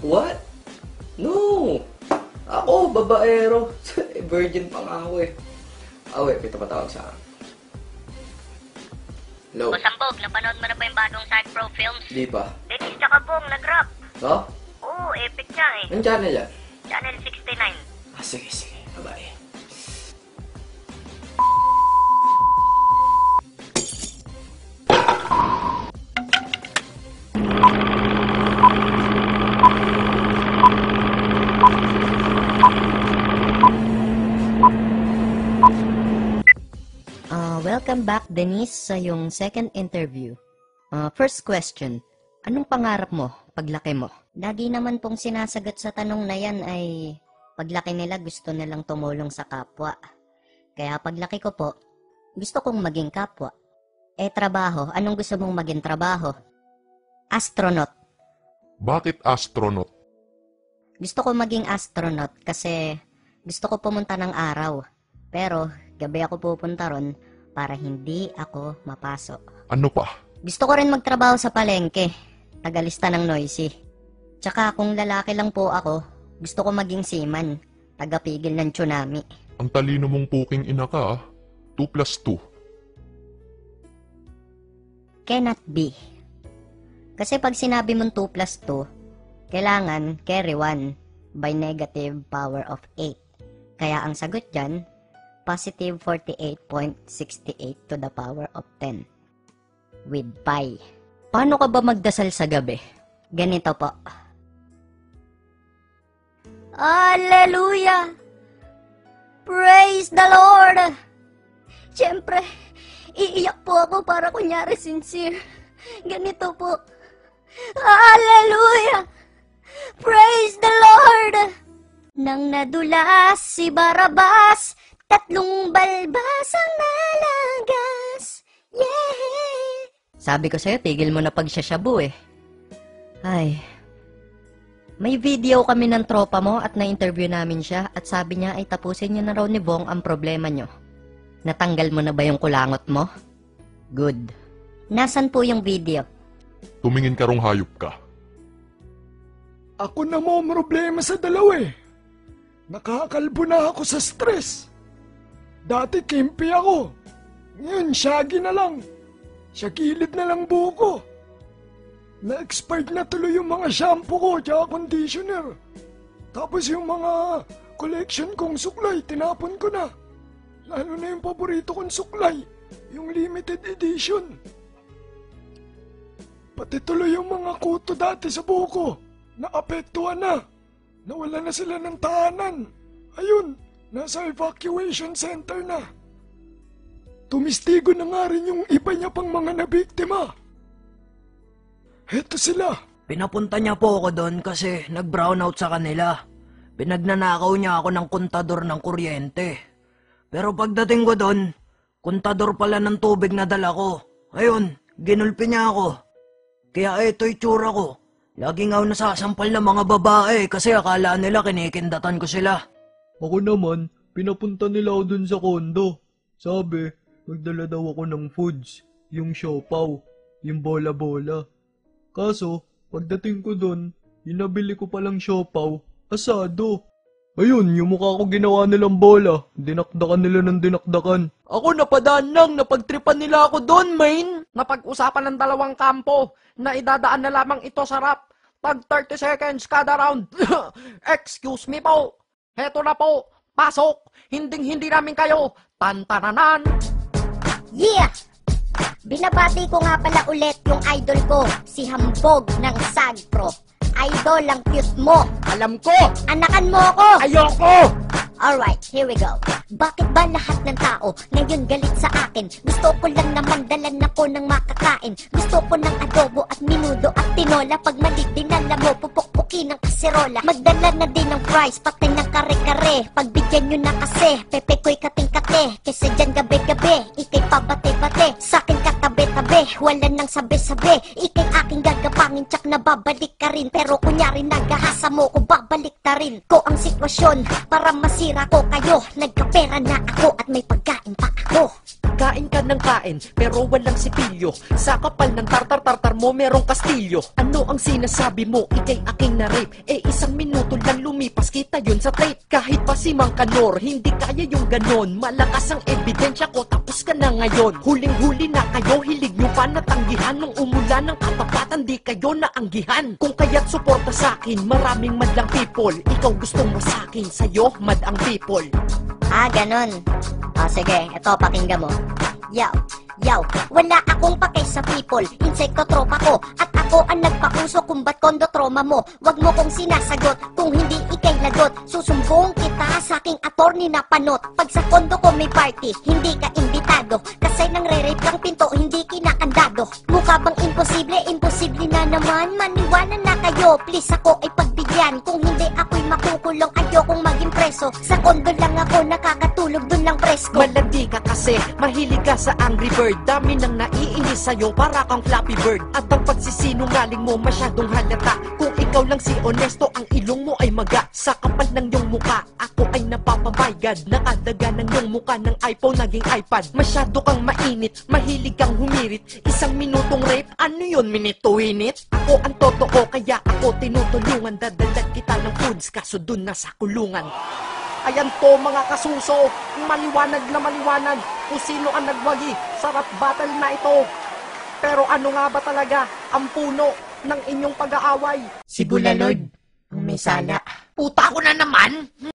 What? No! Ako, babaero. Virgin pa nga ako eh. Ah, wait, ito patawag sa akin. Hello? O Sambog, napanood mo na ba yung bagong Side Pro Films? Di pa. Dennis tsaka Bong, nag-rap. Ha? Oo, epic nga eh. Anong channel yan? Channel 69. Ah, sige, sige. Bye-bye. Welcome back, Denise, sa yung second interview. First question, anong pangarap mo paglaki mo? Lagi naman pong sinasagot sa tanong na yan ay paglaki nila gusto nilang tumulong sa kapwa. Kaya paglaki ko po, gusto kong maging kapwa. Trabaho, anong gusto mong maging trabaho? Astronaut. Bakit astronaut? Gusto ko maging astronaut kasi gusto ko pumunta ng araw. Pero gabi ako pupunta ron para hindi ako mapasok. Ano pa? Gusto ko rin magtrabaho sa palengke, tagalista ng noisy. Tsaka kung lalaki lang po ako, gusto ko maging seaman, tagapigil ng tsunami. Ang talino mong puking ina ka, 2 plus 2. Cannot be. Kasi pag sinabi mong 2 plus 2, kailangan carry 1 by negative power of 8. Kaya ang sagot dyan, positive 48.68 to the power of 10 with pi. Paano ka ba magdasal sa gabi? Ganito po. Hallelujah! Praise the Lord! Siyempre, iiyak po ako para kunyari sincere. Ganito po. Hallelujah! Praise the Lord! Nang nadulas si Barabas, 3 balbas ang nalagas. Yeah! Sabi ko sa'yo, tigil mo na pagsasyabu eh. Ay. May video kami ng tropa mo at na-interview namin siya at sabi niya ay tapusin niyo na raw ni Bong ang problema niyo. Natanggal mo na ba yung kulangot mo? Good. Nasaan po yung video? Tumingin ka rong hayop ka. Ako na mo problema sa dalawa eh. Nakakalbo na ako sa stress. Dati kimpi ako. Ngayon, shaggy na lang. Shagilid na lang buko. Na-expired na tuloy yung mga shampoo ko tsaka conditioner. Tapos yung mga collection kong suklay, tinapon ko na. Lalo na yung paborito kong suklay, yung limited edition. Pati tuloy yung mga kuto dati sa buko, naapektuhan na. Nawala na sila ng tahanan. Ayun, nasa evacuation center na. Tumistigo na nga rin yung iba niya pang mga nabiktima. Heto sila. Pinapunta niya po ako doon kasi nag-brownout sa kanila. Pinagnanakaw niya ako ng kontador ng kuryente. Pero pagdating ko doon, kontador pala ng tubig na dala ko. Ayun, ginulpi niya ako. Kaya ito itsura ko. Lagi nga nasasampal ng mga babae kasi akala nila kinikindatan ko sila. Ako naman, pinapunta nila ako dun sa kondo. Sabi, magdala daw ako ng foods, yung siopaw, yung bola-bola. Kaso, pagdating ko dun, yung nabili ko palang siopaw, asado. Ayun, yung mukha ko ginawa nilang bola, dinakdakan nila ng dinakdakan. Ako napadaan lang, napagtripan nila ako doon, main. Napag-usapan ng dalawang kampo na idadaan na lamang ito sa rap. Tag 30 seconds kada round. Excuse me po. Heto na po. Pasok. Hinding-hindi namin kayo. Tantananan. Yeah! Binabati ko nga pala ulit yung idol ko, si Hambog ng Sagpro. Idol ang cute mo. Alam ko. Anakan mo ako. Ayoko. Alright, here we go. Bakit ba lahat ng tao ngayon galit sa akin? Gusto ko lang naman dalan ako ng makakain. Gusto ko ng adobo at minudo at tinola. Pag mali dinala mo, pupukpukin ng kaserola. Magdala na din ng fries, pati ng kare-kare. Pagbigyan nyo na kasi, pepe ko'y kating-kate. Kasi dyan gabi-gabi, ikay pabate-bate. Sa'kin katabi-tabi, wala nang sabi-sabi. Ikay aking gagapangin, tsak na babalik ka rin. Pero kunyari nagahasa mo ko, babalik ta rin ko ang sitwasyon para masira ko kayo. Nagkapera na ako at may pagkain pa ako. Kain ka ng kain, pero walang sipilyo. Sa kapal ng tartar-tartar mo, merong kastilyo. Ano ang sinasabi mo? Ika'y aking na-rape. Eh, 1 minuto lang lumipas, kita yun sa tape. Kahit pa si Mang Kanor, hindi kaya yung ganon. Malakas ang ebidensya ko, tapos ka na ngayon. Huling-huli na kayo, hilig nyo pa natanggihan. Nung umulan ng katapatan, di kayo naanggihan. Kung kaya't suporta sa'kin, maraming madlang people. Ikaw gustong masakin, sa'yo mad ang people. Ah, ganon. O sige, eto pakinggan mo. Yaw, wala akong pakay sa people. Insekto tropa ko, at ako ang nagpauso kung ba't kondo trauma mo. Wag mo kong sinasagot, kung hindi ikay lagot. Susumbong kita sa aking attorney na panot. Pag sa kondo ko may party, hindi ka imbitado. Kasi nang re-rape kang pinto, hindi kinakandado. Mukha bang imposible? Imposible na naman. Maniwala na kayo, please ako ay pagbigyan. Kung hindi ako'y makukulong, ayokong maging preso. Sa kondo lang ako nakakatulog, dun lang presko. Malandi ka kasi, mahilig ka sa Angry Bird. Dami nang naiinis sa'yo, para kang Flappy Bird. At ang pagsisinungaling mo masyadong halata. Kung ikaw lang si honesto, ang ilong mo ay maga. Sa kapal ng iyong muka, ako ay napapabaygad. Nakadaga ng iyong muka ng iPhone naging iPad. Masyado kang mainit, mahilig kang humirit. 1 minutong rape, ano yun, minute-to-minute? Ako ang totoo, kaya ako tinutulungan. Dadalag kita ng foods, kaso dun na sa kulungan. Ayan po mga kasuso, maliwanag na maliwanag kung sino ang nagwagi sa rap battle na ito. Pero ano nga ba talaga ang puno ng inyong pag-aaway? Si Bulalord, ang may sala. Puta ko na naman!